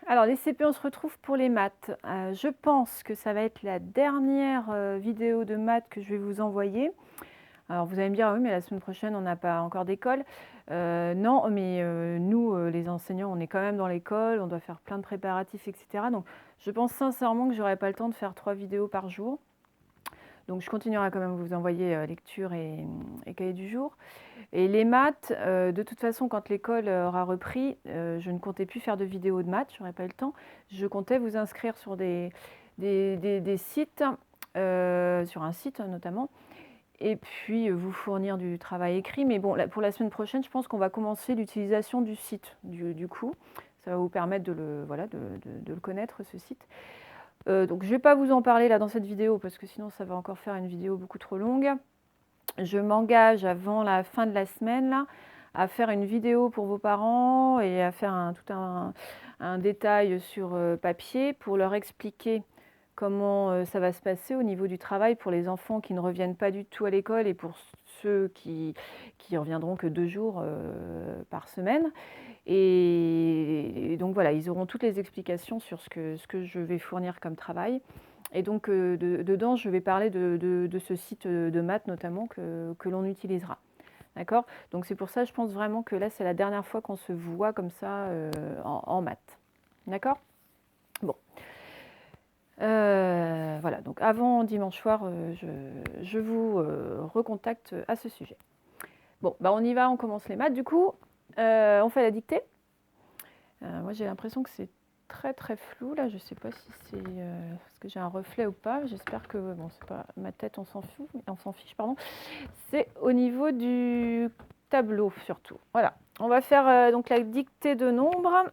Alors, les CP, on se retrouve pour les maths. Je pense que ça va être la dernière vidéo de maths que je vais vous envoyer. Alors, vous allez me dire, ah oui, mais la semaine prochaine, on n'a pas encore d'école. Non, mais nous, les enseignants, on est quand même dans l'école, on doit faire plein de préparatifs, etc. Donc, je pense sincèrement que je n'aurai pas le temps de faire 3 vidéos par jour. Donc, je continuerai quand même à vous envoyer lecture et cahier du jour. Et les maths, de toute façon, quand l'école aura repris, je ne comptais plus faire de vidéos de maths, je n'aurais pas le temps. Je comptais vous inscrire sur des sites, sur un site notamment, et puis vous fournir du travail écrit. Mais bon, pour la semaine prochaine, je pense qu'on va commencer l'utilisation du site, du coup. Ça va vous permettre de le connaître, ce site. Donc je ne vais pas vous en parler là dans cette vidéo, parce que sinon ça va encore faire une vidéo beaucoup trop longue. Je m'engage avant la fin de la semaine là, à faire une vidéo pour vos parents et à faire tout un détail sur papier pour leur expliquer comment ça va se passer au niveau du travail pour les enfants qui ne reviennent pas du tout à l'école et pour ceux qui reviendront que 2 jours par semaine. Et donc voilà, ils auront toutes les explications sur ce que je vais fournir comme travail. Et donc, dedans, je vais parler de ce site de maths notamment que l'on utilisera. D'accord? Donc, c'est pour ça, je pense vraiment que là, c'est la dernière fois qu'on se voit comme ça en maths. D'accord? Bon. Voilà, donc avant dimanche soir, je vous recontacte à ce sujet. Bon, bah on y va, on commence les maths. Du coup, on fait la dictée. Moi, j'ai l'impression que c'est très très flou là, je sais pas si c'est parce que j'ai un reflet ou pas, j'espère que bon, c'est pas ma tête, on s'en fout, on s'en fiche, pardon. C'est au niveau du tableau surtout. Voilà, on va faire donc la dictée de nombres.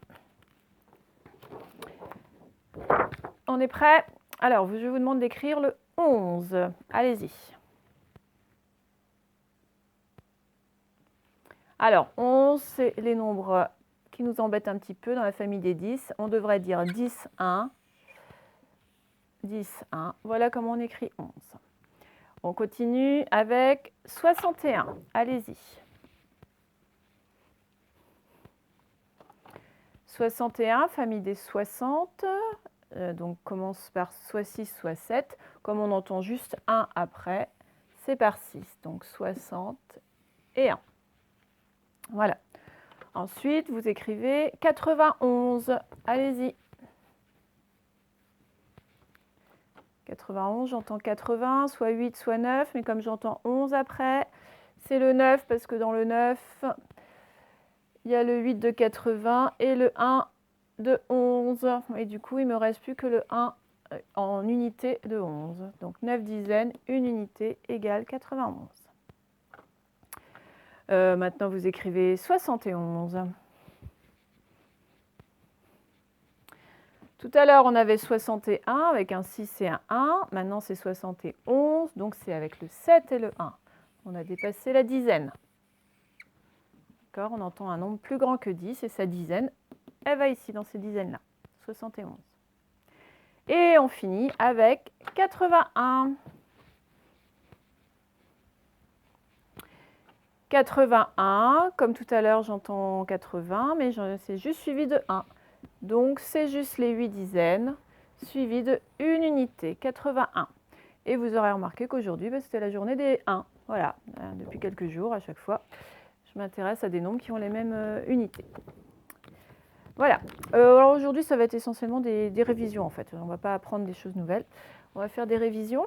On est prêt? Alors, je vous demande d'écrire le 11. Allez-y. Alors, 11, c'est les nombres qui nous embêtent un petit peu dans la famille des 10. On devrait dire 10, 1. 10, 1. Voilà comment on écrit 11. On continue avec 61. Allez-y. 61, famille des 60. Donc commence par soit 6, soit 7. Comme on entend juste 1 après, c'est par 6. Donc 61. Voilà. Ensuite, vous écrivez 91. Allez-y. 91, j'entends 80, soit 8, soit 9, mais comme j'entends 11 après, c'est le 9 parce que dans le 9, il y a le 8 de 80 et le 1 de 11. Et du coup, il ne me reste plus que le 1 en unité de 11. Donc 9 dizaines, une unité égale 91. Maintenant, vous écrivez 71. Tout à l'heure, on avait 61 avec un 6 et un 1. Maintenant, c'est 71, donc c'est avec le 7 et le 1. On a dépassé la dizaine. D'accord? On entend un nombre plus grand que 10 et sa dizaine, elle va ici dans ces dizaines-là. 71. Et on finit avec 81. 81, comme tout à l'heure, j'entends 80, mais c'est juste suivi de 1. Donc, c'est juste les 8 dizaines, suivi de une unité, 81. Et vous aurez remarqué qu'aujourd'hui, c'était la journée des 1. Voilà, depuis quelques jours, à chaque fois, je m'intéresse à des nombres qui ont les mêmes unités. Voilà. Alors aujourd'hui, ça va être essentiellement des révisions, en fait. On ne va pas apprendre des choses nouvelles. On va faire des révisions.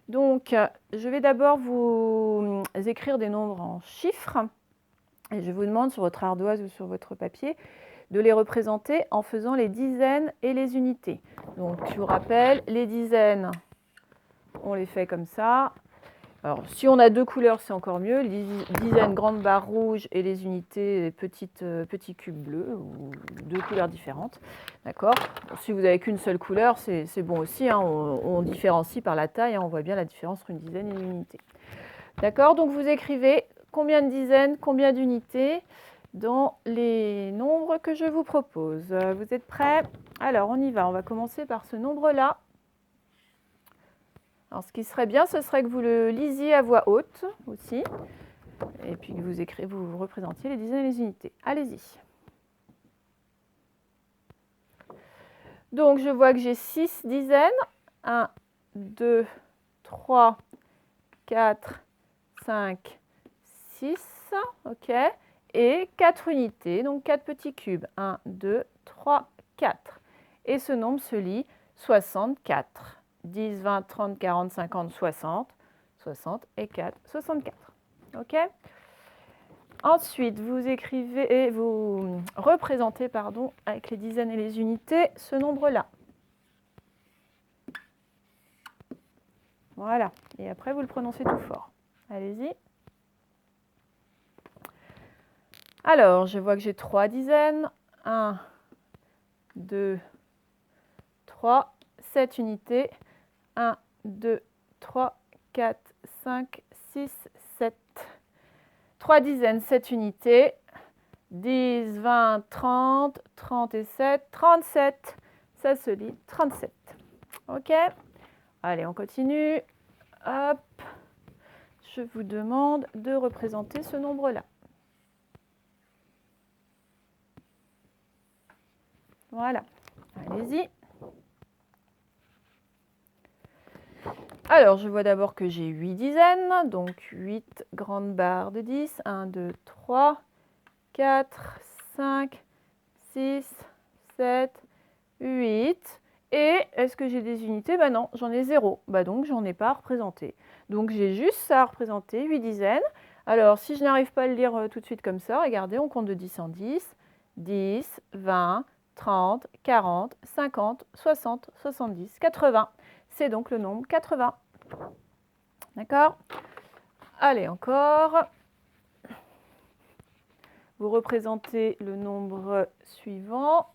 Donc, je vais d'abord vous écrire des nombres en chiffres. Et je vous demande sur votre ardoise ou sur votre papier de les représenter en faisant les dizaines et les unités. Donc, je vous rappelle, les dizaines, on les fait comme ça. Alors, si on a 2 couleurs, c'est encore mieux. Les dizaines, grandes barres rouges, et les unités, petits cubes bleus, ou 2 couleurs différentes. D'accord? Si vous n'avez qu'une seule couleur, c'est bon aussi. Hein. On différencie par la taille. Hein. On voit bien la différence entre une dizaine et une unité. D'accord? Donc, vous écrivez combien de dizaines, combien d'unités dans les nombres que je vous propose. Vous êtes prêts? Alors, on y va. On va commencer par ce nombre-là. Alors, ce qui serait bien, ce serait que vous le lisiez à voix haute aussi, et puis que vous représentiez les dizaines et les unités. Allez-y. Donc, je vois que j'ai 6 dizaines. 1, 2, 3, 4, 5, 6. OK. Et 4 unités, donc 4 petits cubes. 1, 2, 3, 4. Et ce nombre se lit 64. 10, 20, 30, 40, 50, 60. 60 et 4, 64. OK. Ensuite, vous écrivez et vous représentez, pardon, avec les dizaines et les unités, ce nombre-là. Voilà. Et après, vous le prononcez tout fort. Allez-y. Alors, je vois que j'ai 3 dizaines. 1, 2, 3, 7 unités. 1, 2, 3, 4, 5, 6, 7. 3 dizaines, 7 unités. 10, 20, 30, 37, 37. Ça se lit 37. OK? Allez, on continue. Hop. Je vous demande de représenter ce nombre-là. Voilà. Allez-y. Alors, je vois d'abord que j'ai 8 dizaines, donc 8 grandes barres de 10. 1, 2, 3, 4, 5, 6, 7, 8. Et est-ce que j'ai des unités? Ben non, j'en ai 0. Donc, j'en ai pas à représenter. Donc, j'ai juste ça à représenter, 8 dizaines. Alors, si je n'arrive pas à le lire tout de suite comme ça, regardez, on compte de 10 en 10. 10, 20, 30, 40, 50, 60, 70, 80. C'est donc le nombre 80. D'accord? Allez, encore. Vous représentez le nombre suivant.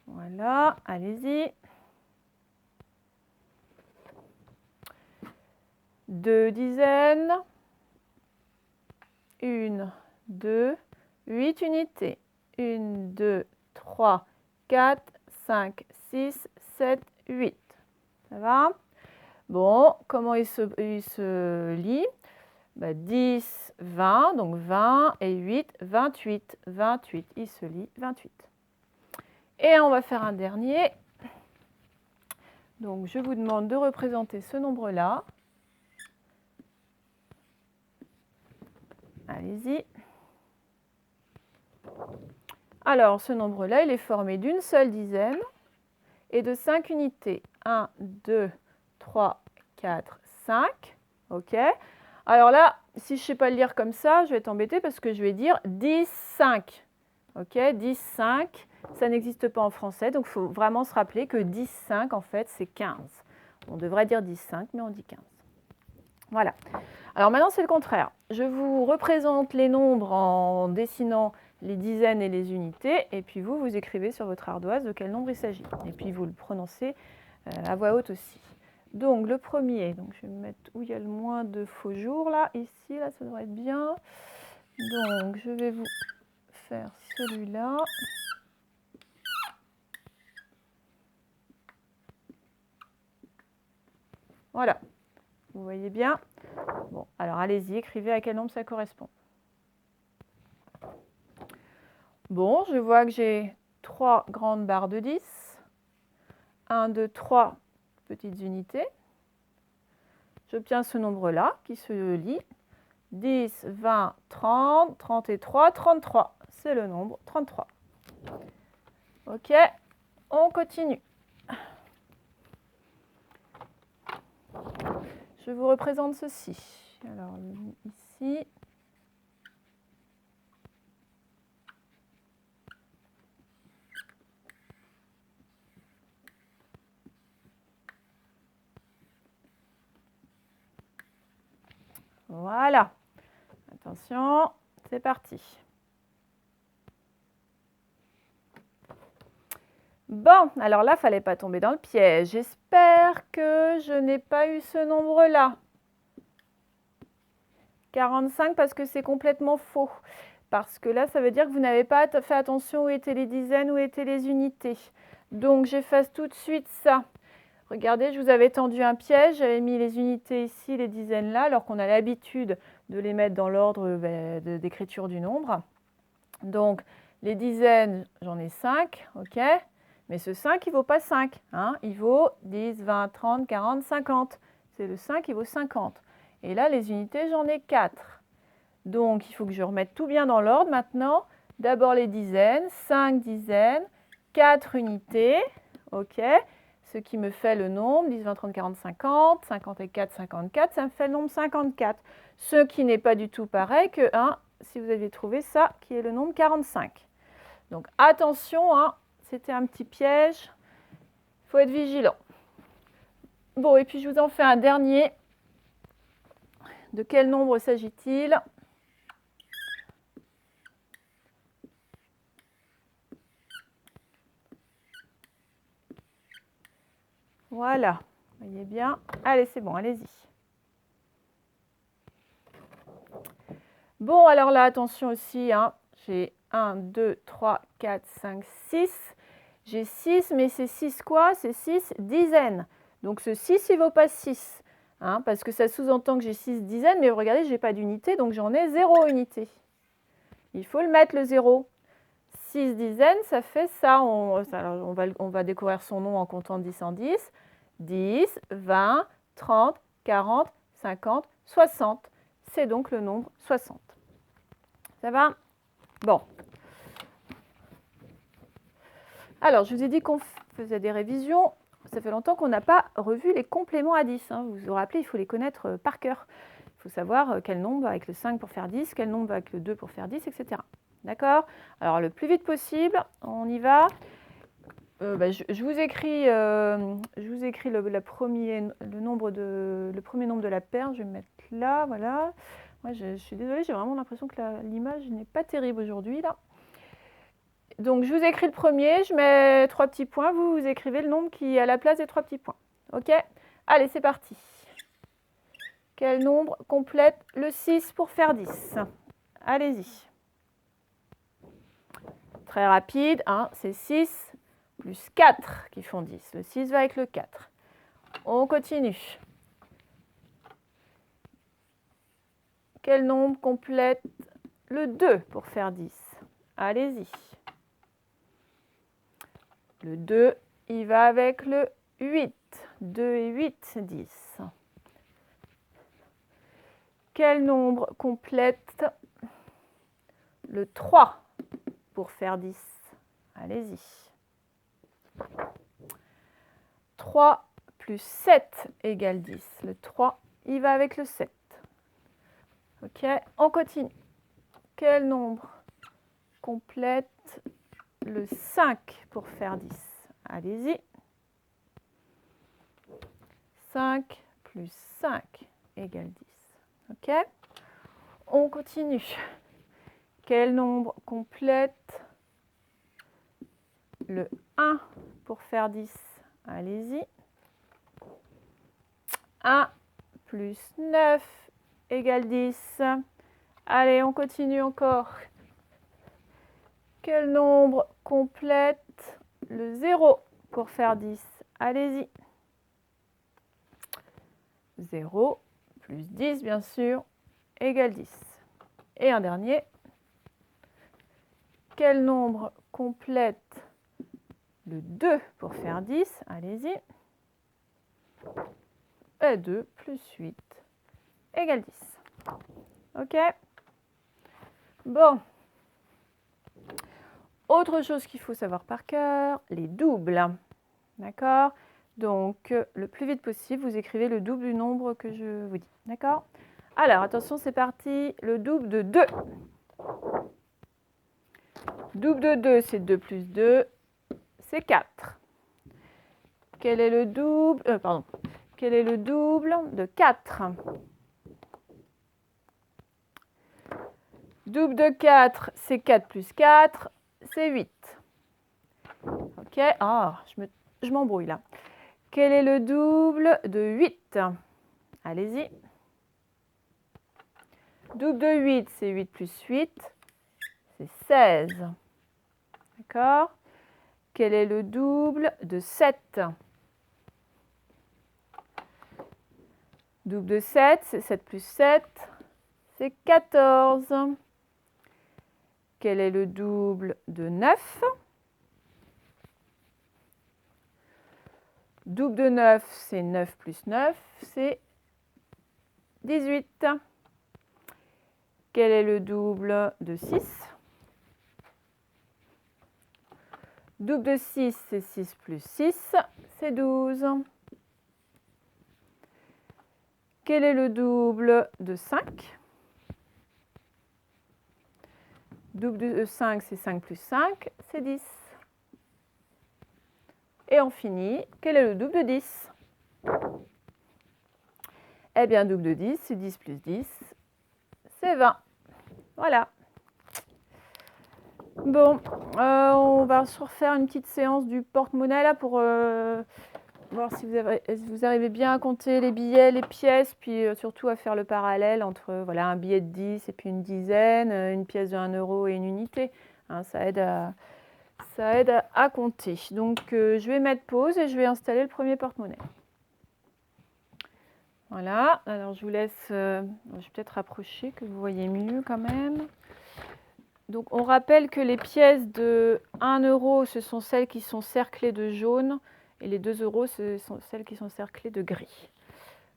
Voilà, allez-y. 2 dizaines. 1, 2, 8 unités. 1, 2, 3, 4, 5, 6, 7, 8. Ça va? Bon, comment il se lit? 10, 20, donc 20 et 8, 28. 28, il se lit 28. Et on va faire un dernier. Donc, je vous demande de représenter ce nombre-là. Allez-y. Alors, ce nombre-là, il est formé d'une seule dizaine et de 5 unités. 1, 2, 3, 4, 5. OK. Alors là, si je ne sais pas le lire comme ça, je vais être embêtée parce que je vais dire 10, 5. OK, 10, 5, ça n'existe pas en français, donc il faut vraiment se rappeler que 10, 5, en fait, c'est 15. On devrait dire 10, 5, mais on dit 15. Voilà. Alors maintenant, c'est le contraire. Je vous représente les nombres en dessinant les dizaines et les unités, et puis vous écrivez sur votre ardoise de quel nombre il s'agit. Et puis vous le prononcez à voix haute aussi. Donc le premier, donc je vais me mettre où il y a le moins de faux jours, là, ici, là, ça devrait être bien. Donc je vais vous faire celui-là. Voilà, vous voyez bien. Bon, alors allez-y, écrivez à quel nombre ça correspond. Bon, je vois que j'ai 3 grandes barres de 10. 1, 2, 3 petites unités. J'obtiens ce nombre-là qui se lit 10, 20, 30, 33, 33. C'est le nombre 33. OK, on continue. Je vous représente ceci. Alors, ici. Voilà. Attention, c'est parti. Bon, alors là, il ne fallait pas tomber dans le piège. J'espère que je n'ai pas eu ce nombre-là. 45 parce que c'est complètement faux. Parce que là, ça veut dire que vous n'avez pas fait attention où étaient les dizaines, où étaient les unités. Donc, j'efface tout de suite ça. Regardez, je vous avais tendu un piège, j'avais mis les unités ici, les dizaines là, alors qu'on a l'habitude de les mettre dans l'ordre d'écriture du nombre. Donc, Les dizaines, j'en ai 5, ok. Mais ce 5, il ne vaut pas 5. Hein, il vaut 10, 20, 30, 40, 50. C'est le 5, il vaut 50. Et là, les unités, j'en ai 4. Donc, il faut que je remette tout bien dans l'ordre maintenant. D'abord les dizaines, 5 dizaines, 4 unités, ok. Ce qui me fait le nombre, 10, 20, 30, 40, 50. 50 et 4, 54, ça me fait le nombre 54. Ce qui n'est pas du tout pareil que 1, si vous aviez trouvé ça, qui est le nombre 45. Donc, attention, hein, c'était un petit piège. Il faut être vigilant. Bon, et puis je vous en fais un dernier. De quel nombre s'agit-il? Voilà, vous voyez bien. Allez, c'est bon, allez-y. Bon, alors là, attention aussi, hein, j'ai 1, 2, 3, 4, 5, 6. J'ai 6, mais c'est 6 quoi? C'est 6 dizaines. Donc ce 6, il ne vaut pas 6, hein, parce que ça sous-entend que j'ai 6 dizaines, mais regardez, je n'ai pas d'unité, donc j'en ai 0 unité. Il faut le mettre, le 0. 6 dizaines, ça fait ça. On va découvrir son nom en comptant 10 en 10. 10, 20, 30, 40, 50, 60. C'est donc le nombre 60. Ça va? Bon. Alors, je vous ai dit qu'on faisait des révisions. Ça fait longtemps qu'on n'a pas revu les compléments à 10. Hein. Vous vous rappelez, il faut les connaître par cœur. Il faut savoir quel nombre va avec le 5 pour faire 10, quel nombre va avec le 2 pour faire 10, etc. D'accord? Alors, le plus vite possible, on y va. Je vous écris le premier nombre de la paire. Je vais me mettre là, voilà. Moi, je suis désolée, j'ai vraiment l'impression que l'image n'est pas terrible aujourd'hui, là. Donc, je vous écris le premier, je mets 3 petits points. Vous écrivez le nombre qui est à la place des 3 petits points. OK? Allez, c'est parti. Quel nombre complète le 6 pour faire 10? Allez-y. Très rapide, hein, c'est 6 plus 4 qui font 10. Le 6 va avec le 4. On continue. Quel nombre complète le 2 pour faire 10? Allez-y. Le 2, il va avec le 8. 2 et 8, 10. Quel nombre complète le 3 pour faire 10? Allez-y. 3 plus 7 égale 10. Le 3, il va avec le 7. OK, on continue. Quel nombre complète le 5 pour faire 10? Allez-y. 5 plus 5 égale 10. OK, on continue. Quel nombre complète le 1 pour faire 10? Allez-y. 1 plus 9 égale 10. Allez, on continue encore. Quel nombre complète le 0 pour faire 10? Allez-y. 0 plus 10, bien sûr, égale 10. Et un dernier. Quel nombre complète le 2 pour faire 10? Allez-y. Et 2 plus 8 égale 10. OK? Bon. Autre chose qu'il faut savoir par cœur, les doubles. D'accord? Donc, le plus vite possible, vous écrivez le double du nombre que je vous dis. D'accord? Alors, attention, c'est parti. Le double de 2. Double de 2, c'est 2 plus 2, c'est 4. Quel est le double Quel est le double de 4? Double de 4, c'est 4 plus 4, c'est 8. OK? Ah, je m'embrouille là. Quel est le double de 8? Allez-y. Double de 8, c'est 8 plus 8, c'est 16. D'accord? Quel est le double de 7? Double de 7, c'est 7 plus 7, c'est 14. Quel est le double de 9? Double de 9, c'est 9 plus 9, c'est 18. Quel est le double de 6? Double de 6, c'est 6 plus 6, c'est 12. Quel est le double de 5? Double de 5, c'est 5 plus 5, c'est 10. Et on finit. Quel est le double de 10? Eh bien, double de 10, c'est 10 plus 10, c'est 20. Voilà. Bon, on va se refaire une petite séance du porte-monnaie là pour voir si vous arrivez bien à compter les billets, les pièces, puis surtout à faire le parallèle entre voilà, un billet de 10 et puis une dizaine, une pièce de 1 euro et une unité. Hein, ça aide à compter. Donc, je vais mettre pause et je vais installer le premier porte-monnaie. Voilà, alors je vous laisse, je vais peut-être rapprocher que vous voyez mieux quand même. Donc on rappelle que les pièces de 1 euro, ce sont celles qui sont cerclées de jaune et les 2 euros, ce sont celles qui sont cerclées de gris.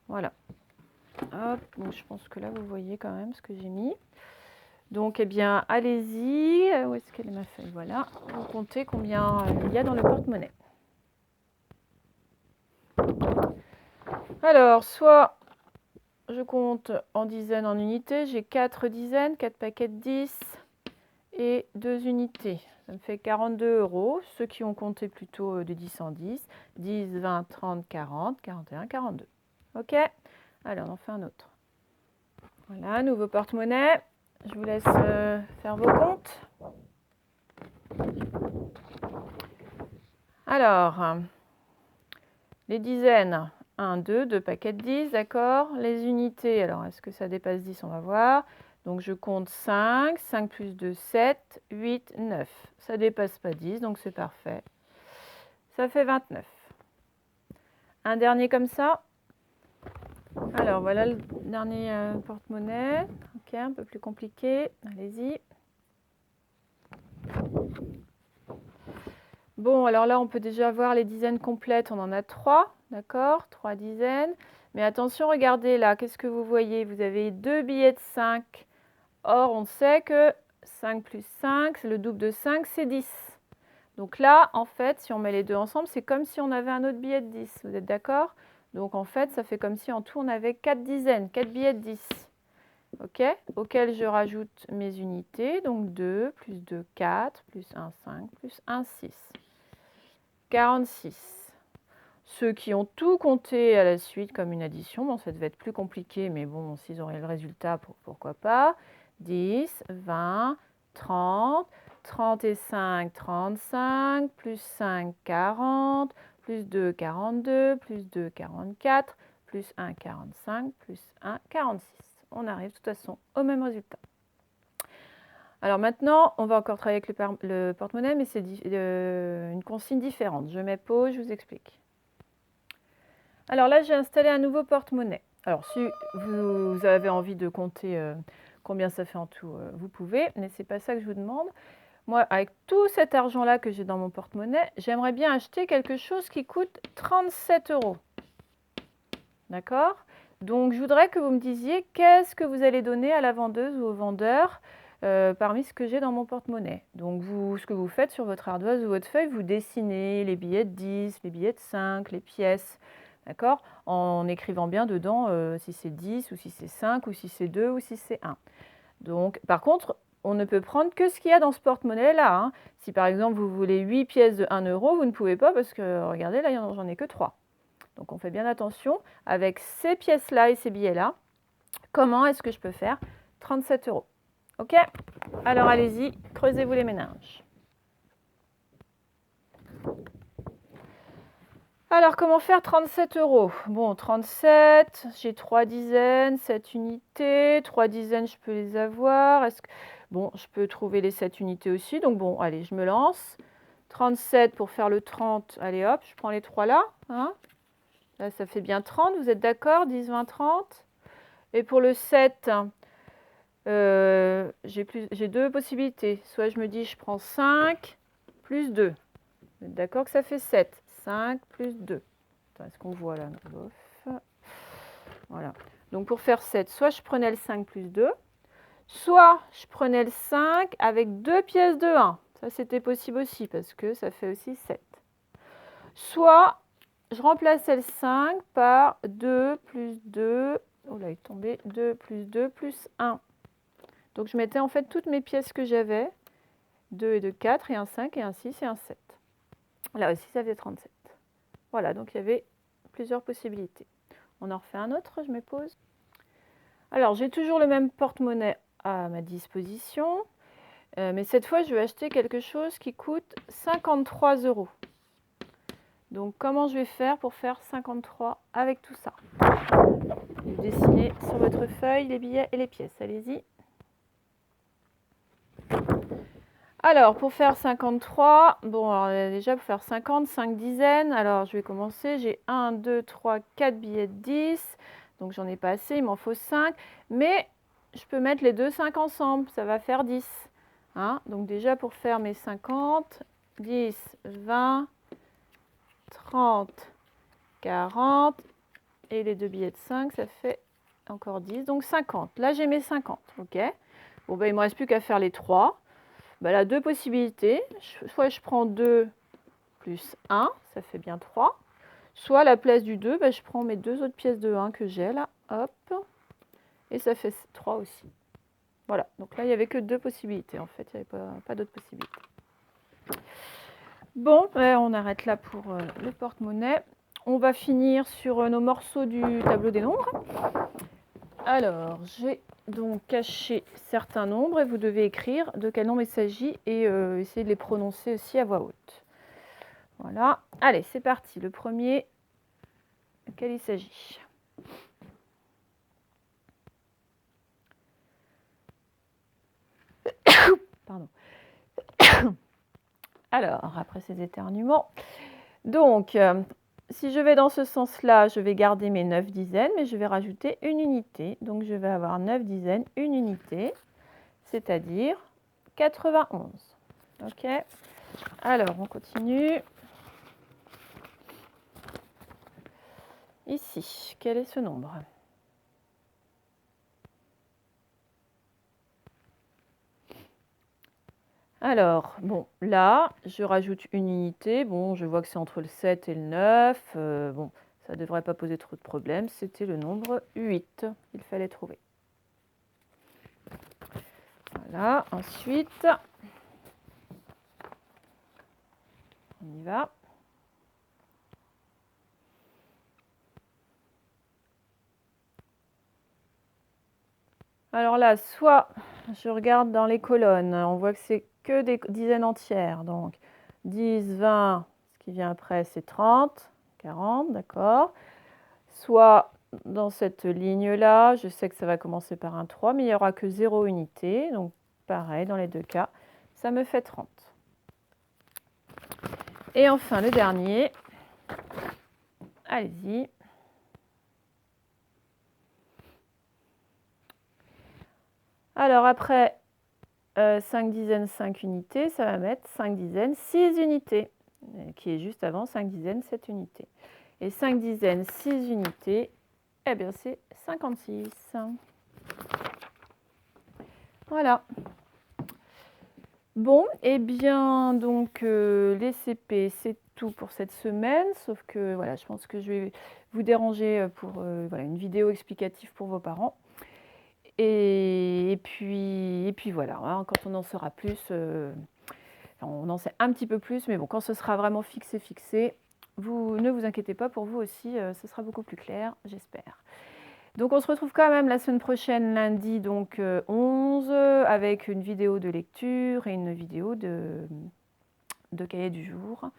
Voilà. Hop, donc je pense que là vous voyez quand même ce que j'ai mis. Donc eh bien allez-y, où est-ce qu'elle est ma feuille? Voilà, vous comptez combien il y a dans le porte-monnaie. Alors, soit je compte en dizaines, en unités, j'ai 4 dizaines, 4 paquets de 10 et 2 unités. Ça me fait 42 euros. Ceux qui ont compté plutôt de 10 en 10, 10, 20, 30, 40, 41, 42. Ok? Allez, on en fait un autre. Voilà, nouveau porte-monnaie. Je vous laisse faire vos comptes. Alors, les dizaines, 1, 2, 2 paquets de 10, d'accord. Les unités, alors est-ce que ça dépasse 10? On va voir. Donc je compte 5, 5 plus 2, 7, 8, 9. Ça ne dépasse pas 10, donc c'est parfait. Ça fait 29. Un dernier comme ça. Alors voilà le dernier porte-monnaie. Ok, un peu plus compliqué. Allez-y. Bon, alors là, on peut déjà voir les dizaines complètes. On en a 3, d'accord? 3 dizaines. Mais attention, regardez là, qu'est-ce que vous voyez? Vous avez 2 billets de 5. Or, on sait que 5 plus 5, le double de 5, c'est 10. Donc là, en fait, si on met les deux ensemble, c'est comme si on avait un autre billet de 10. Vous êtes d'accord? Donc en fait, ça fait comme si en tout, on avait 4 dizaines, 4 billets de 10. Ok? Auquel je rajoute mes unités. Donc 2, plus 2, 4, plus 1, 5, plus 1, 6. 46. Ceux qui ont tout compté à la suite comme une addition, bon, ça devait être plus compliqué, mais bon, s'ils auraient le résultat, pourquoi pas. 10, 20, 30, 30 et 5, 35, plus 5, 40, plus 2, 42, plus 2, 44, plus 1, 45, plus 1, 46. On arrive de toute façon au même résultat. Alors maintenant, on va encore travailler avec le porte-monnaie, mais c'est une consigne différente. Je mets pause, je vous explique. Alors là, j'ai installé un nouveau porte-monnaie. Alors si vous avez envie de compter combien ça fait en tout, vous pouvez, mais ce n'est pas ça que je vous demande. Moi, avec tout cet argent-là que j'ai dans mon porte-monnaie, j'aimerais bien acheter quelque chose qui coûte 37 euros. D'accord? Donc, je voudrais que vous me disiez qu'est-ce que vous allez donner à la vendeuse ou au vendeur parmi ce que j'ai dans mon porte-monnaie. Donc, ce que vous faites sur votre ardoise ou votre feuille, vous dessinez les billets de 10, les billets de 5, les pièces, d'accord? En écrivant bien dedans si c'est 10 ou si c'est 5 ou si c'est 2 ou si c'est 1. Donc, par contre, on ne peut prendre que ce qu'il y a dans ce porte-monnaie-là. Hein. Si par exemple, vous voulez 8 pièces de 1 euro, vous ne pouvez pas parce que, regardez, là, j'en ai que 3. Donc, on fait bien attention avec ces pièces-là et ces billets-là. Comment est-ce que je peux faire 37 euros? Ok? Alors, allez-y, creusez-vous les méninges. Alors, comment faire 37 euros? Bon, 37, j'ai 3 dizaines, 7 unités. 3 dizaines, je peux les avoir. Bon, je peux trouver les 7 unités aussi. Donc, bon, allez, je me lance. 37 pour faire le 30. Allez, hop, je prends les 3 là. Hein? Là, ça fait bien 30. Vous êtes d'accord? 10, 20, 30. Et pour le 7, J'ai deux possibilités. Soit je me dis je prends 5 plus 2. D'accord que ça fait 7. 5 plus 2. Est-ce qu'on voit là? Voilà. Donc pour faire 7, soit je prenais le 5 plus 2, soit je prenais le 5 avec 2 pièces de 1. Ça c'était possible aussi parce que ça fait aussi 7. Soit je remplaçais le 5 par 2 plus 2. Oh là, il est tombé. 2 plus 2 plus 1. Donc je mettais en fait toutes mes pièces que j'avais. 2 et 2, 4 et un 5 et un 6 et un 7. Là aussi ça faisait 37. Voilà, donc il y avait plusieurs possibilités. On en refait un autre, je me pose. Alors j'ai toujours le même porte-monnaie à ma disposition. Mais cette fois je vais acheter quelque chose qui coûte 53 €. Donc comment je vais faire pour faire 53 avec tout ça? Vous dessinez sur votre feuille les billets et les pièces, allez-y. Alors, pour faire 53, bon, alors déjà pour faire 50, 5 dizaines, alors je vais commencer, j'ai 1, 2, 3, 4 billets de 10, donc j'en ai pas assez, il m'en faut 5, mais je peux mettre les deux 5 ensemble, ça va faire 10. Hein, donc déjà pour faire mes 50, 10, 20, 30, 40, et les deux billets de 5, ça fait encore 10, donc 50. Là j'ai mes 50, ok. Bon, ben il ne me reste plus qu'à faire les 3. Ben là, deux possibilités. Soit je prends 2 plus 1, ça fait bien 3. Soit à la place du 2, ben je prends mes deux autres pièces de 1 que j'ai là. Hop. Et ça fait 3 aussi. Voilà. Donc là, il n'y avait que deux possibilités. En fait, il n'y avait pas d'autres possibilités. Bon, ben on arrête là pour le porte-monnaie. On va finir sur nos morceaux du tableau des nombres. Alors, j'ai donc caché certains nombres et vous devez écrire de quel nombre il s'agit et essayer de les prononcer aussi à voix haute. Voilà. Allez, c'est parti. Le premier, de quel il s'agit? Pardon. Alors, après ces éternuements. Donc, si je vais dans ce sens-là, je vais garder mes 9 dizaines, mais je vais rajouter une unité. Donc, je vais avoir 9 dizaines, une unité, c'est-à-dire 91. OK. Alors, on continue. Ici, quel est ce nombre? Alors, bon, là, je rajoute une unité. Bon, je vois que c'est entre le 7 et le 9. Bon, ça ne devrait pas poser trop de problèmes. C'était le nombre 8 qu'il fallait trouver. Voilà, ensuite, on y va. Alors là, soit je regarde dans les colonnes, on voit que c'est que des dizaines entières. Donc 10, 20, ce qui vient après, c'est 30, 40, d'accord. Soit dans cette ligne-là, je sais que ça va commencer par un 3, mais il n'y aura que 0 unité. Donc pareil, dans les deux cas, ça me fait 30. Et enfin, le dernier, allez-y. Alors après 5 dizaines, 5 unités, ça va mettre 5 dizaines, 6 unités, qui est juste avant 5 dizaines, 7 unités. Et 5 dizaines, 6 unités, eh bien c'est 56. Voilà. Bon, eh bien donc les CP, c'est tout pour cette semaine, sauf que voilà, je pense que je vais vous déranger pour voilà, une vidéo explicative pour vos parents. Et puis voilà, hein, quand on en saura plus, on en sait un petit peu plus, mais bon, quand ce sera vraiment fixé, ne vous inquiétez pas, pour vous aussi, ce sera beaucoup plus clair, j'espère. Donc on se retrouve quand même la semaine prochaine, lundi, donc 11, avec une vidéo de lecture et une vidéo de cahier du jour.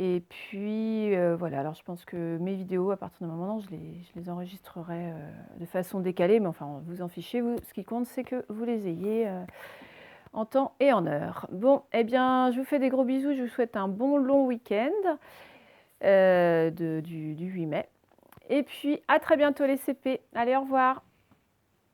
Et puis voilà, alors je pense que mes vidéos, à partir de maintenant, je les enregistrerai de façon décalée, mais enfin, vous en fichez, vous, ce qui compte, c'est que vous les ayez en temps et en heure. Bon, eh bien, je vous fais des gros bisous, je vous souhaite un bon long week-end du 8 mai. Et puis, à très bientôt les CP. Allez, au revoir.